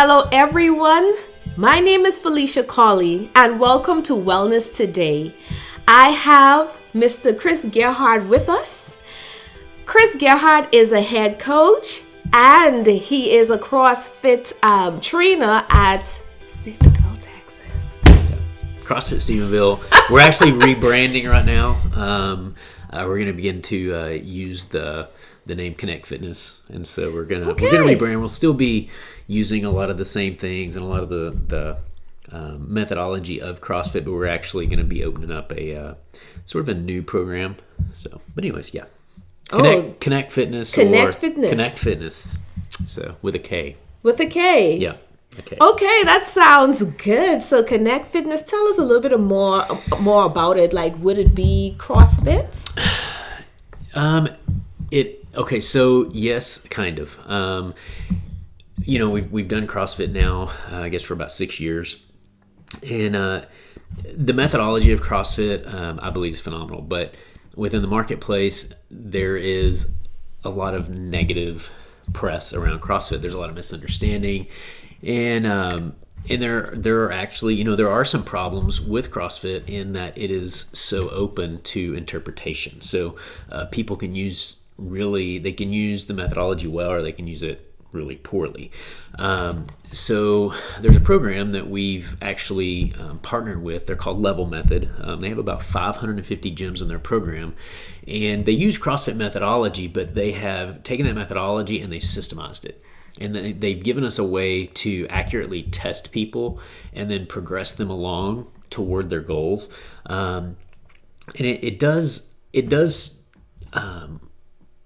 Hello everyone, my name is Phylicia Collie and welcome to Wellness Today. I have Mr. Chris Gerhardt with us. Chris Gerhardt is a head coach and he is a CrossFit trainer at Stephenville, Texas. CrossFit Stephenville. We're actually rebranding right now. We're going to begin to use the name Connect Fitness, and so we're gonna rebrand. We'll still be using a lot of the same things and a lot of the methodology of CrossFit, but we're actually going to be opening up a sort of a new program. So, but anyways, yeah, Connect Fitness. Connect Fitness. Connect Fitness. So with a K. With a K. Yeah. Okay. Okay, that sounds good. So Connect Fitness. Tell us a little bit more about it. Like, would it be CrossFit? Okay, so yes, kind of. We've done CrossFit now, I guess, for about 6 years, and the methodology of CrossFit, I believe, is phenomenal. But within the marketplace, there is a lot of negative press around CrossFit. There's a lot of misunderstanding, and there are actually, there are some problems with CrossFit in that it is so open to interpretation. So people can use the methodology well, or they can use it really poorly. So there's a program that we've actually partnered with. They're called Level Method. They have about 550 gyms in their program, and they use CrossFit methodology, but they have taken that methodology and they systemized it. And they've given us a way to accurately test people and then progress them along toward their goals. And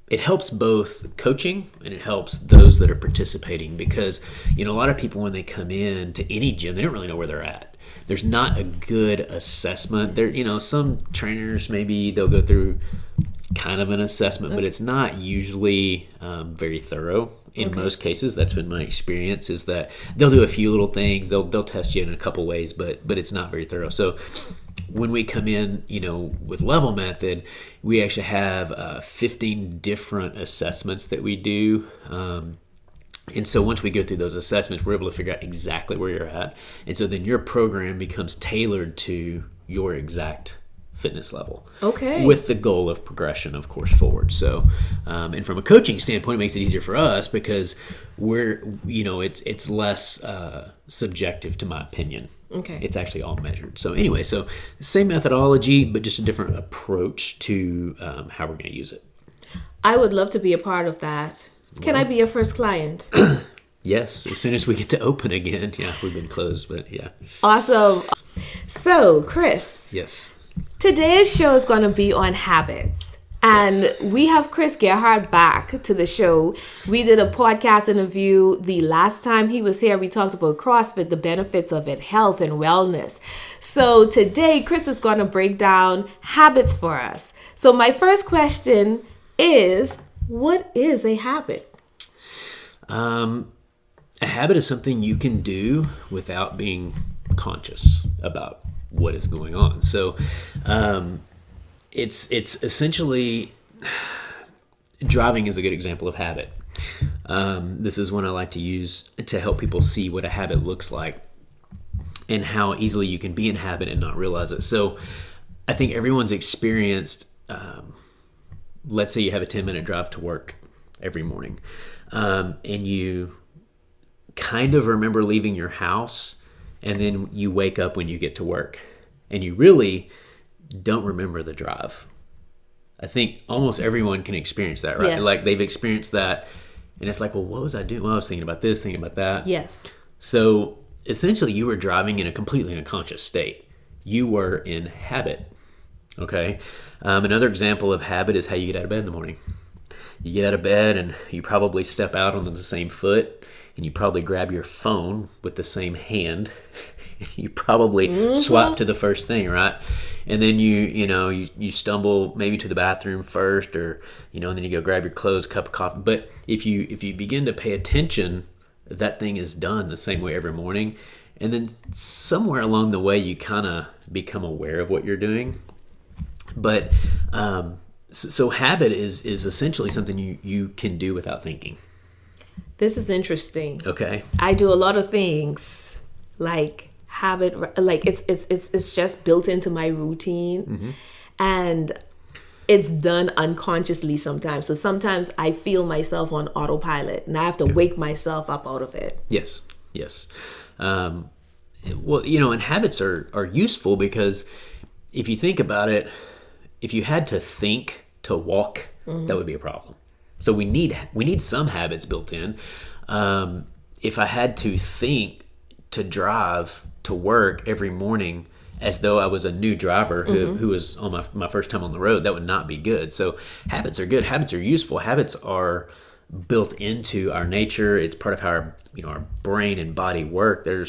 it helps both coaching and it helps those that are participating, because a lot of people, when they come in to any gym, they don't really know where they're at. There's not a good assessment. There, some trainers, maybe they'll go through kind of an assessment, but it's not usually very thorough. In most cases, that's been my experience, is that they'll do a few little things. They'll test you in a couple ways, but it's not very thorough. So when we come in, with Level Method, we actually have 15 different assessments that we do. And so once we go through those assessments, we're able to figure out exactly where you're at. And so then your program becomes tailored to your exact fitness level. Okay. With the goal of progression, of course, forward. So, and from a coaching standpoint, it makes it easier for us because it's less subjective, to my opinion. Okay. It's actually all measured. So anyway, same methodology, but just a different approach to how we're going to use it. I would love to be a part of that. Can I be your first client? Yes, as soon as we get to open again. Yeah, we've been closed, but yeah. Awesome. So, Chris. Yes. Today's show is going to be on habits. And we have Chris Gerhardt back to the show. We did a podcast interview the last time he was here. We talked about CrossFit, the benefits of it, health and wellness. So today, Chris is going to break down habits for us. So my first question is, what is a habit? A habit is something you can do without being conscious about what is going on. So it's essentially, driving is a good example of habit. This is one I like to use to help people see what a habit looks like and how easily you can be in habit and not realize it. So I think everyone's experienced, let's say you have a 10-minute drive to work every morning, and you kind of remember leaving your house, and then you wake up when you get to work and you really don't remember the drive. I think almost everyone can experience that, right? Yes. Like they've experienced that and it's like, well, what was I doing? Well, I was thinking about this, thinking about that. Yes. So essentially you were driving in a completely unconscious state. You were in habit. Okay. Another example of habit is how you get out of bed in the morning. You get out of bed and you probably step out on the same foot, and you probably grab your phone with the same hand. You probably swap to the first thing, right? And then you stumble maybe to the bathroom first, or and then you go grab your clothes, cup of coffee. But if you begin to pay attention, that thing is done the same way every morning. And then somewhere along the way, you kind of become aware of what you're doing. But so habit is essentially something you can do without thinking. This is interesting. Okay. I do a lot of things like habit, like it's just built into my routine, and it's done unconsciously sometimes. So sometimes I feel myself on autopilot, and I have to wake myself up out of it. Yes. Well, and habits are useful because if you think about it, if you had to think to walk, that would be a problem. So we need some habits built in. If I had to think to drive to work every morning as though I was a new driver who was on my first time on the road, that would not be good. So habits are good. Habits are useful. Habits are built into our nature. It's part of how our brain and body work. They're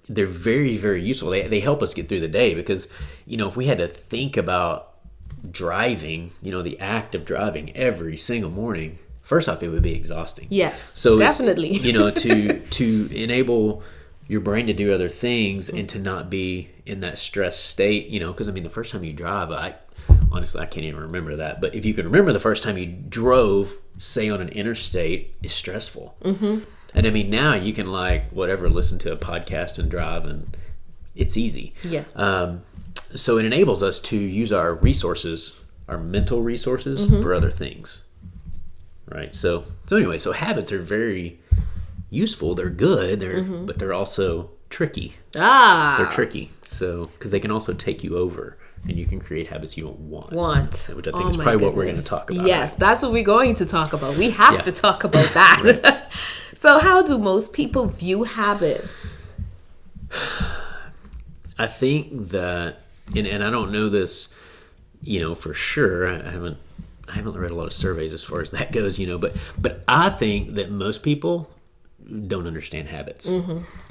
very, very useful. They help us get through the day because, if we had to think about driving, the act of driving every single morning, first off, it would be exhausting. Yes, so definitely. to enable your brain to do other things and to not be in that stress state, because the first time you drive, honestly, I can't even remember that. But if you can remember the first time you drove, say on an interstate, is stressful. And now you can listen to a podcast and drive, and it's easy. Yeah. So it enables us to use our resources, our mental resources, for other things, right? So anyway, habits are very useful. They're good. But they're also tricky. They're tricky. So because they can also take you over, and you can create habits you don't want. Which I think is probably what we're going to talk about. Yes, that's what we're going to talk about. We have to talk about that. Right. So how do most people view habits? I think that, and I don't know this, for sure. I haven't read a lot of surveys as far as that goes, but I think that most people don't understand habits.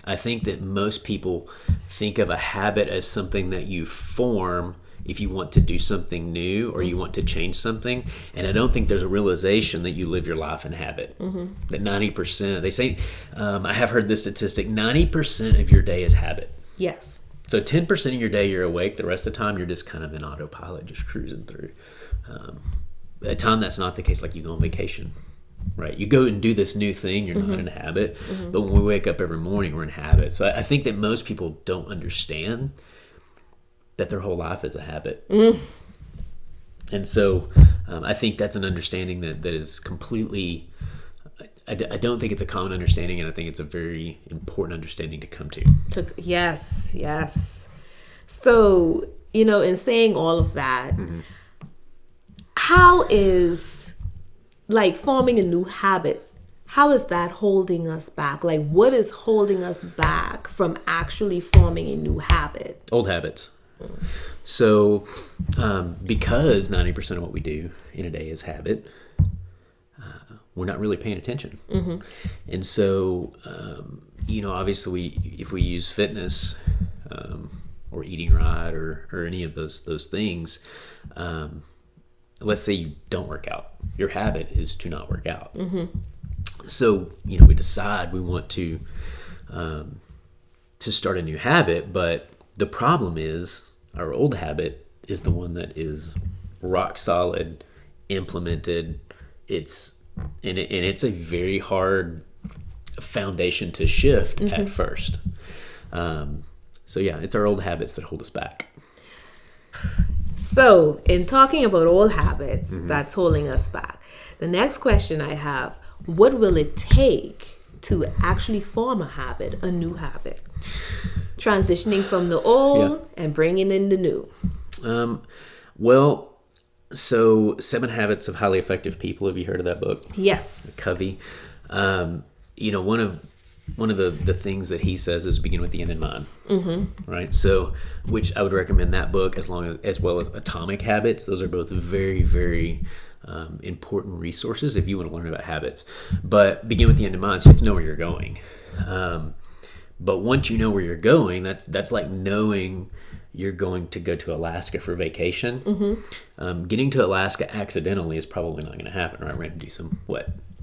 I think that most people think of a habit as something that you form if you want to do something new or you want to change something. And I don't think there's a realization that you live your life in habit. That 90%, they say, I have heard this statistic, 90% of your day is habit. Yes. So 10% of your day you're awake, the rest of the time you're just kind of in autopilot, just cruising through. At time that's not the case, like you go on vacation, right? You go and do this new thing, you're not in habit. But when we wake up every morning, we're in habit. So I think that most people don't understand that their whole life is a habit. And so I think that's an understanding that is completely, I don't think it's a common understanding, and I think it's a very important understanding to come to. Yes. So, in saying all of that, how is forming a new habit, how is that holding us back? What is holding us back from actually forming a new habit? Old habits. So because 90% of what we do in a day is habit, we're not really paying attention. And so, obviously if we use fitness or eating right or any of those things, let's say you don't work out. Your habit is to not work out. So, we decide we want to start a new habit, but the problem is our old habit is the one that is rock solid, implemented. It's a very hard foundation to shift at first. It's our old habits that hold us back. So, in talking about old habits that's holding us back, the next question I have, what will it take to actually form a habit, a new habit? Transitioning from the old and bringing in the new. So 7 Habits of Highly Effective People. Have you heard of that book? Yes. Covey. One of the things that he says is begin with the end in mind. Right. So, which I would recommend that book as well as Atomic Habits. Those are both very, very important resources if you want to learn about habits. But begin with the end in mind, so you have to know where you're going. But once you know where you're going, that's like knowing you're going to go to Alaska for vacation. Getting to Alaska accidentally is probably not going to happen, right? We're going to do some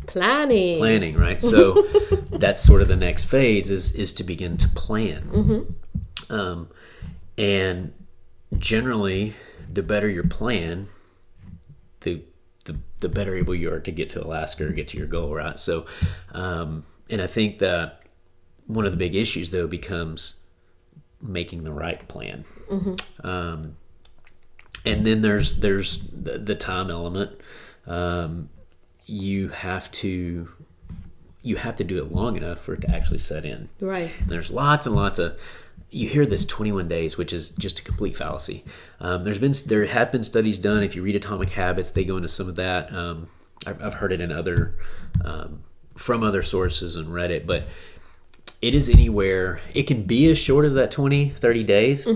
planning, right? So that's sort of the next phase is to begin to plan. And generally, the better your plan, the the better able you are to get to Alaska or get to your goal, right? So, and I think that one of the big issues, though, becomes making the right plan. And then there's the time element. You have to do it long enough for it to actually set in. Right. And there's lots and lots of, you hear this 21 days, which is just a complete fallacy. There have been studies done. If you read Atomic Habits, they go into some of that. I've heard it in from other sources and read it, but it is anywhere. It can be as short as that 20, 30 days.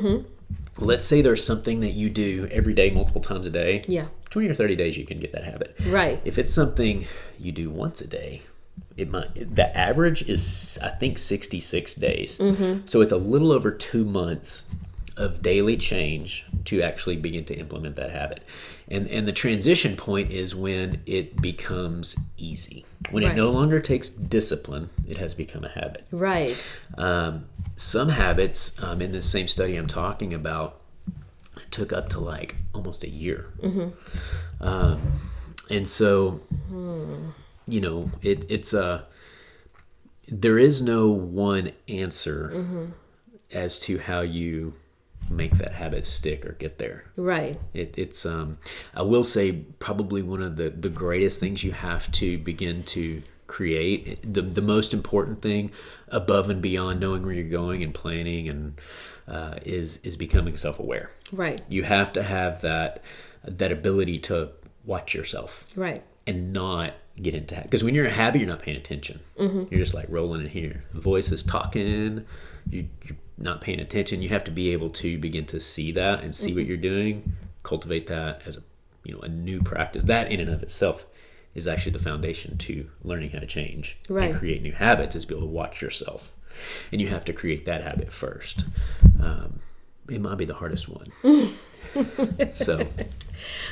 Let's say there's something that you do every day, multiple times a day. Yeah. 20 or 30 days, you can get that habit. Right. If it's something you do once a day, the average is, I think, 66 days. So it's a little over 2 months of daily change to actually begin to implement that habit. And the transition point is when it becomes easy. When it no longer takes discipline, it has become a habit. Right. Some habits, in this same study I'm talking about, took up to like almost a year. And so, you know, there is no one answer as to how you make that habit stick or get there. Right. It's I will say probably one of the greatest things you have to begin to create, the most important thing above and beyond knowing where you're going and planning and is becoming self-aware. Right. You have to have that ability to watch yourself. Right. And not get into habit. Because when you're in a habit, you're not paying attention. You're just like rolling in here. The voice is talking. You're not paying attention. You have to be able to begin to see that and see what you're doing. Cultivate that as a new practice. That in and of itself is actually the foundation to learning how to change and create new habits, is be able to watch yourself. And you have to create that habit first. It might be the hardest one. So,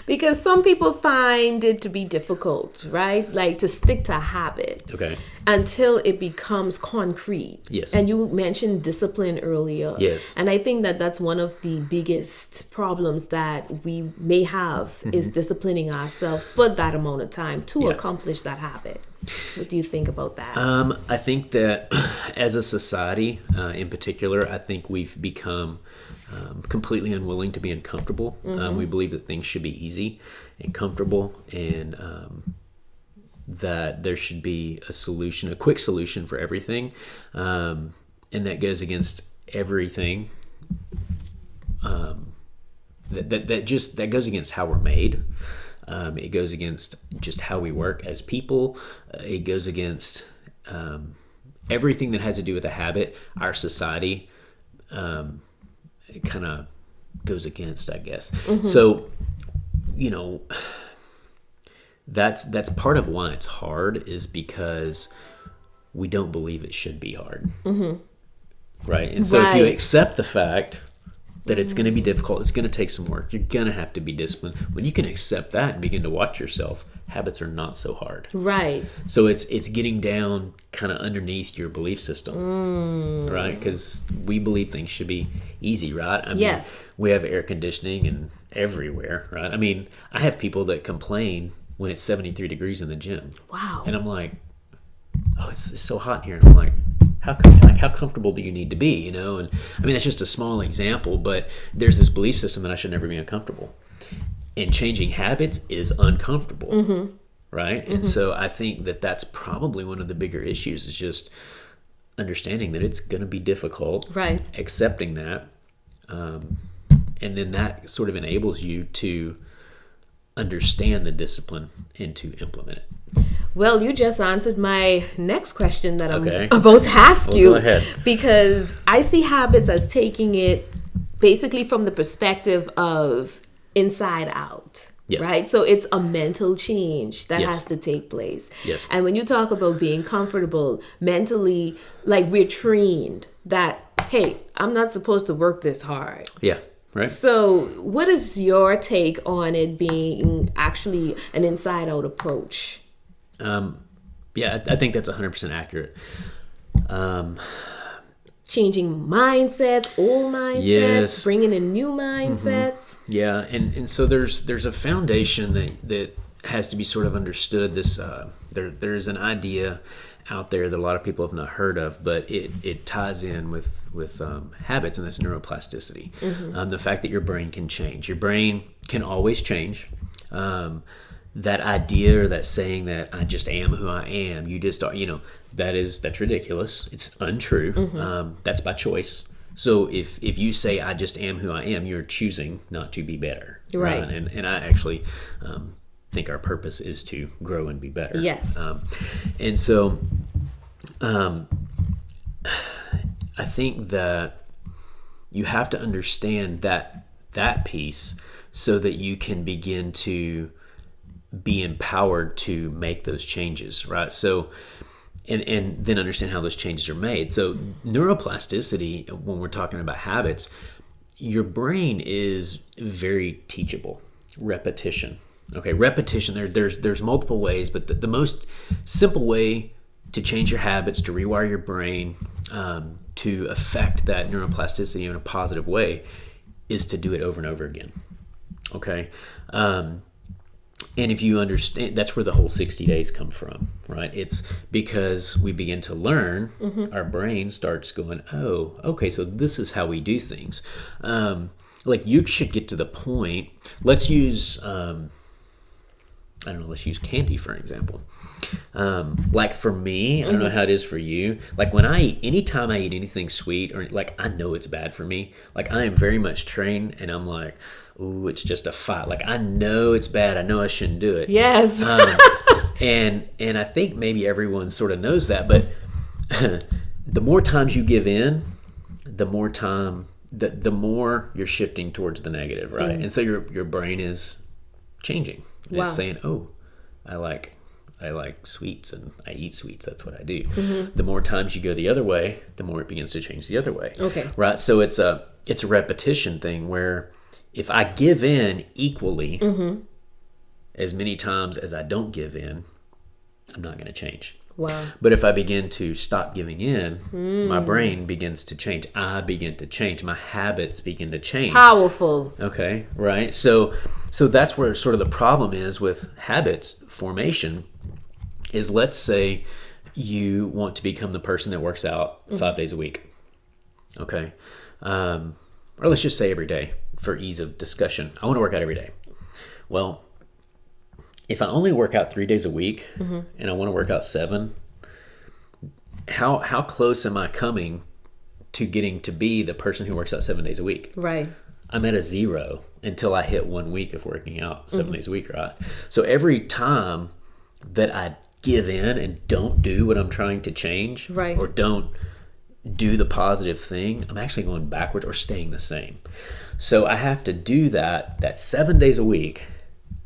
because some people find it to be difficult, right? Like to stick to a habit. Okay. Until it becomes concrete. Yes. And you mentioned discipline earlier. Yes. And I think that that's one of the biggest problems that we may have is disciplining ourselves for that amount of time to accomplish that habit. What do you think about that? I think that as a society, in particular, I think we've become completely unwilling to be uncomfortable. We believe that things should be easy and comfortable, and that there should be a quick solution for everything, and that goes against everything. That goes against how we're made. It goes against just how we work as people. It goes against everything that has to do with a habit. Our society it kind of goes against, I guess. So, that's part of why it's hard, is because we don't believe it should be hard. Right? And so if you accept the fact that it's going to be difficult, it's going to take some work, you're going to have to be disciplined. When you can accept that and begin to watch yourself, habits are not so hard. Right. So it's getting down kind of underneath your belief system, right? Because we believe things should be easy, right? I mean, yes. We have air conditioning and everywhere, right? I mean, I have people that complain when it's 73 degrees in the gym. Wow. And I'm like, oh, it's so hot in here. And I'm like, how comfortable do you need to be, And I mean, that's just a small example, but there's this belief system that I should never be uncomfortable. And changing habits is uncomfortable, right? And so I think that that's probably one of the bigger issues, is just understanding that it's going to be difficult, right? Accepting that, and then that sort of enables you to understand the discipline and to implement it. Well, you just answered my next question that I'm about to ask you. Go ahead. Because I see habits as taking it basically from the perspective of inside out. Yes. Right? So it's a mental change that has to take place. Yes. And when you talk about being comfortable mentally, like we're trained that, hey, I'm not supposed to work this hard. Yeah. Right. So what is your take on it being actually an inside out approach? Yeah, I think that's 100% accurate. Changing mindsets, old mindsets, bringing in new mindsets. Yeah, and so there's a foundation that has to be sort of understood. This there's an idea out there that a lot of people have not heard of, but it ties in with habits, and that's neuroplasticity. The fact that your brain can change. Your brain can always change. That idea or that saying that I just am who I am, you just are, that's ridiculous. It's untrue. That's by choice. So if you say I just am who I am, you're choosing not to be better. Right. And I actually think our purpose is to grow and be better. Yes. And so I think that you have to understand that piece so that you can begin to be empowered to make those changes, right? So and then understand how those changes are made. So neuroplasticity, when we're talking about habits, your brain is very teachable. Repetition. Okay, repetition, there's multiple ways, but the most simple way to change your habits, to rewire your brain, to affect that neuroplasticity in a positive way, is to do it over and over again. Okay? And if you understand, that's where the whole 60 days come from, right? It's because we begin to learn, our brain starts going, oh, okay, so this is how we do things. Like you should get to the point, let's use, let's use candy for an example. Like for me, I don't know how it is for you. Like when anytime I eat anything sweet, or like I know it's bad for me, like I am very much trained and I'm like, ooh, it's just a fight. Like I know it's bad. I know I shouldn't do it. Yes. And I think maybe everyone sort of knows that, but the more times you give in, the more you're shifting towards the negative, right? And so your brain is changing. And it's saying, oh, I like sweets and I eat sweets. That's what I do. The more times you go the other way, the more it begins to change the other way. Okay. Right. So it's a repetition thing where if I give in equally as many times as I don't give in, I'm not going to change. Wow. But if I begin to stop giving in, my brain begins to change. I begin to change. My habits begin to change. Powerful. Okay, right? So that's where sort of the problem is with habits formation is, let's say you want to become the person that works out 5 days a week. Okay. Or let's just say every day for ease of discussion. I want to work out every day. Well, if I only work out 3 days a week and I want to work out 7, how close am I coming to getting to be the person who works out 7 days a week? Right. I'm at a 0 until I hit 1 week of working out 7 days a week, right? So every time that I give in and don't do what I'm trying to change, right, or don't do the positive thing, I'm actually going backwards or staying the same. So I have to do that 7 days a week.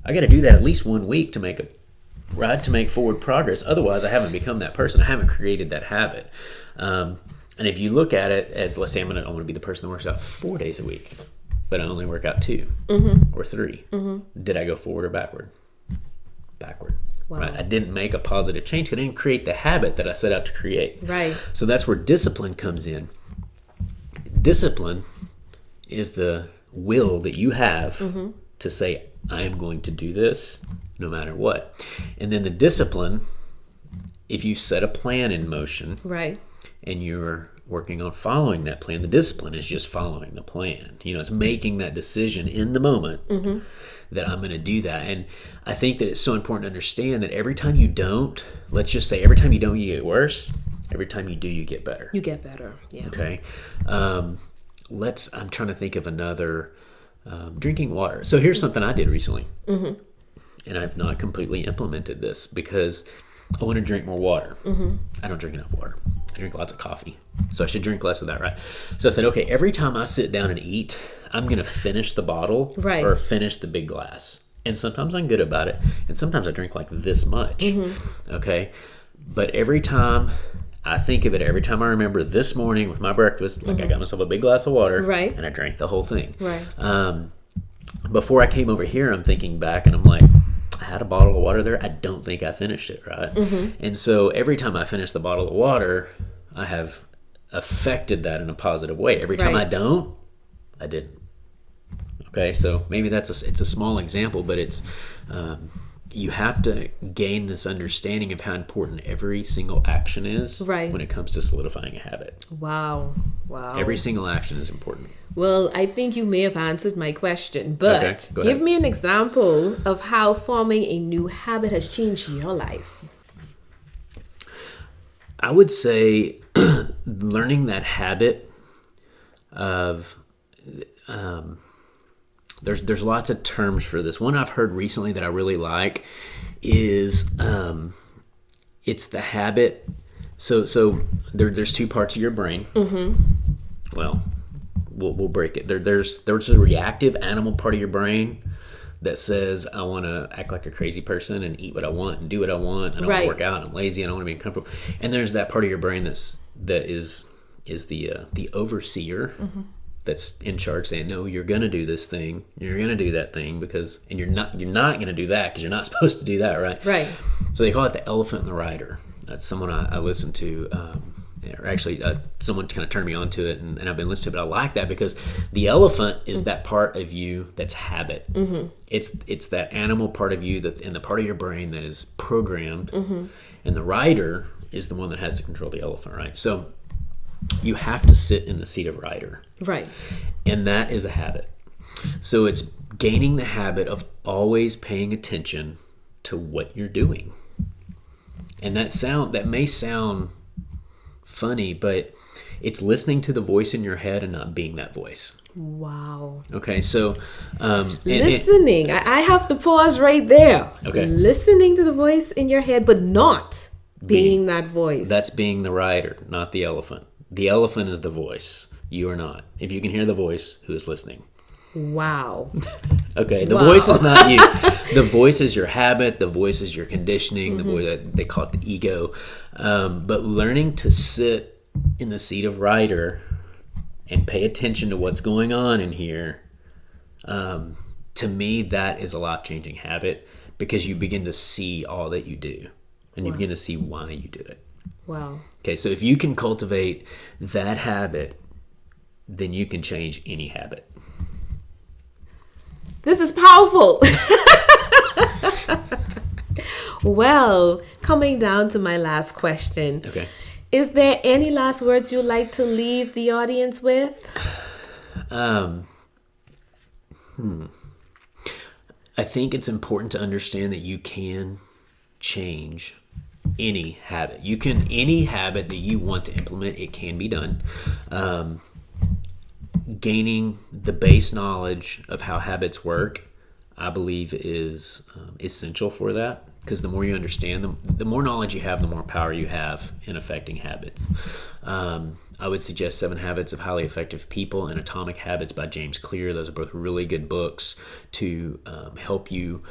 I got to do that at least 1 week to make forward progress. Otherwise, I haven't become that person. I haven't created that habit. And if you look at it as, let's say I want to be the person that works out 4 days a week, but I only work out 2 or 3. Did I go forward or backward? Backward. Wow. Right? I didn't make a positive change. I didn't create the habit that I set out to create. Right. So that's where discipline comes in. Discipline is the will that you have to say, I am going to do this no matter what. And then the discipline, if you set a plan in motion, right, and you're working on following that plan, the discipline is just following the plan. It's making that decision in the moment that I'm going to do that. And I think that it's so important to understand that every time you don't, let's just say every time you don't, you get worse. Every time you do, you get better. You get better. Yeah. Okay. I'm trying to think of another. Drinking water. So here's something I did recently. And I've not completely implemented this because I want to drink more water. I don't drink enough water. I drink lots of coffee. So I should drink less of that, right? So I said, okay, every time I sit down and eat, I'm going to finish the bottle or finish the big glass. And sometimes I'm good about it. And sometimes I drink like this much. Okay. But every time I think of it, every time I remember this morning with my breakfast, like I got myself a big glass of water and I drank the whole thing. Right. Before I came over here, I'm thinking back and I'm like, I had a bottle of water there. I don't think I finished it, right? And so every time I finish the bottle of water, I have affected that in a positive way. Every time I don't, I didn't. Okay, so maybe it's a small example, but it's you have to gain this understanding of how important every single action is when it comes to solidifying a habit. Wow. Every single action is important. Well, I think you may have answered my question, but give me an example of how forming a new habit has changed your life. I would say learning that habit of there's lots of terms for this. One I've heard recently that I really like is it's the habit. So there's two parts of your brain. Well, we'll break it. There's a reactive animal part of your brain that says, I want to act like a crazy person and eat what I want and do what I want. I don't want to work out. I'm lazy. I don't want to be uncomfortable. And there's that part of your brain that is the overseer that's in charge, saying, no, you're going to do this thing. You're going to do that thing and you're not going to do that because you're not supposed to do that, right? Right. So they call it the elephant and the rider. That's someone I listened to. Or actually, someone kind of turned me on to it, and I've been listening to it. But I like that because the elephant is that part of you that's habit. It's that animal part of you and the part of your brain that is programmed. And the rider is the one that has to control the elephant, right? So you have to sit in the seat of rider. Right. And that is a habit. So it's gaining the habit of always paying attention to what you're doing. And that may sound funny, but it's listening to the voice in your head and not being that voice. Wow. Okay, so listening. I have to pause right there. Okay. Listening to the voice in your head, but not being that voice. That's being the rider, not the elephant. The elephant is the voice. You are not. If you can hear the voice, who is listening? Wow. Okay, the voice is not you. The voice is your habit. The voice is your conditioning. The voice, they call it the ego. But learning to sit in the seat of rider and pay attention to what's going on in here, to me, that is a life-changing habit because you begin to see all that you do and you begin to see why you do it. Wow. Okay, so if you can cultivate that habit, then you can change any habit. This is powerful. Well, coming down to my last question. Okay. Is there any last words you'd like to leave the audience with? I think it's important to understand that you can change any habit. Any habit that you want to implement, it can be done. Gaining the base knowledge of how habits work, I believe, is essential for that. Because the more you understand, the more knowledge you have, the more power you have in affecting habits. I would suggest 7 Habits of Highly Effective People and Atomic Habits by James Clear. Those are both really good books to help you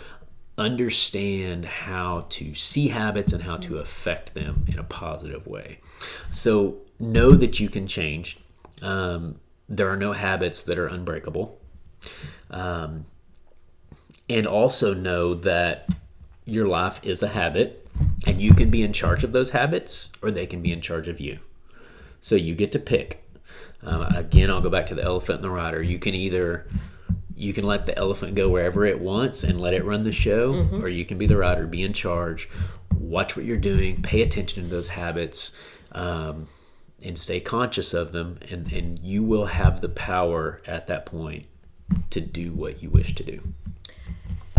understand how to see habits and how to affect them in a positive way. So know that you can change. There are no habits that are unbreakable. And also know that your life is a habit and you can be in charge of those habits or they can be in charge of you. So you get to pick. Again, I'll go back to the elephant and the rider. You can let the elephant go wherever it wants and let it run the show, or you can be the rider, be in charge, watch what you're doing, pay attention to those habits, and stay conscious of them, and you will have the power at that point to do what you wish to do.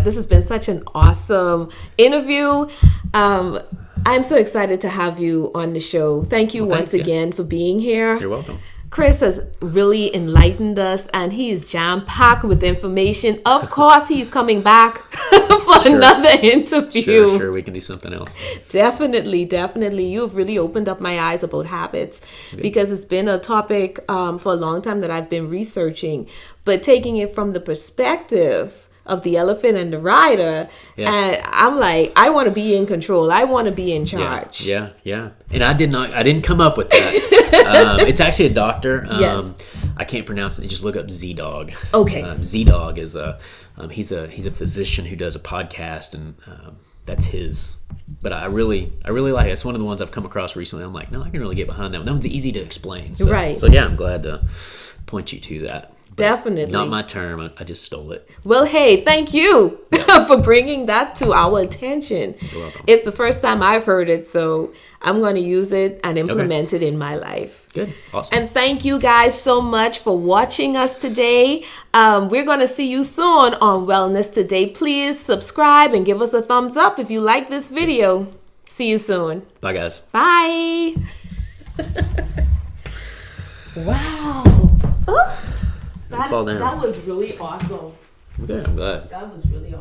This has been such an awesome interview. I'm so excited to have you on the show. Thank you once again for being here. You're welcome. Chris has really enlightened us, and he is jam-packed with information. Of course, he's coming back for another interview. Sure, we can do something else. Definitely. You've really opened up my eyes about habits because it's been a topic for a long time that I've been researching, but taking it from the perspective of the elephant and the rider, and I'm like, I want to be in control. I want to be in charge. Yeah. And I didn't come up with that. It's actually a doctor. Yes. I can't pronounce it. Just look up Z-Dog. Okay. Z-Dog is he's a physician who does a podcast, and that's his. But I really like it. It's one of the ones I've come across recently. I'm like, no, I can really get behind that one. That one's easy to explain. So, right. So yeah, I'm glad to point you to that. Definitely. Not my term. I just stole it. Well, hey, thank you for bringing that to our attention. You're welcome. It's the first time I've heard it, so I'm going to use it and implement it in my life. Good. Awesome. And thank you guys so much for watching us today. We're going to see you soon on Wellness Today. Please subscribe and give us a thumbs up if you like this video. See you soon. Bye, guys. Bye. Wow. Fall down. That was really awesome. Okay, I'm glad. That was really awesome.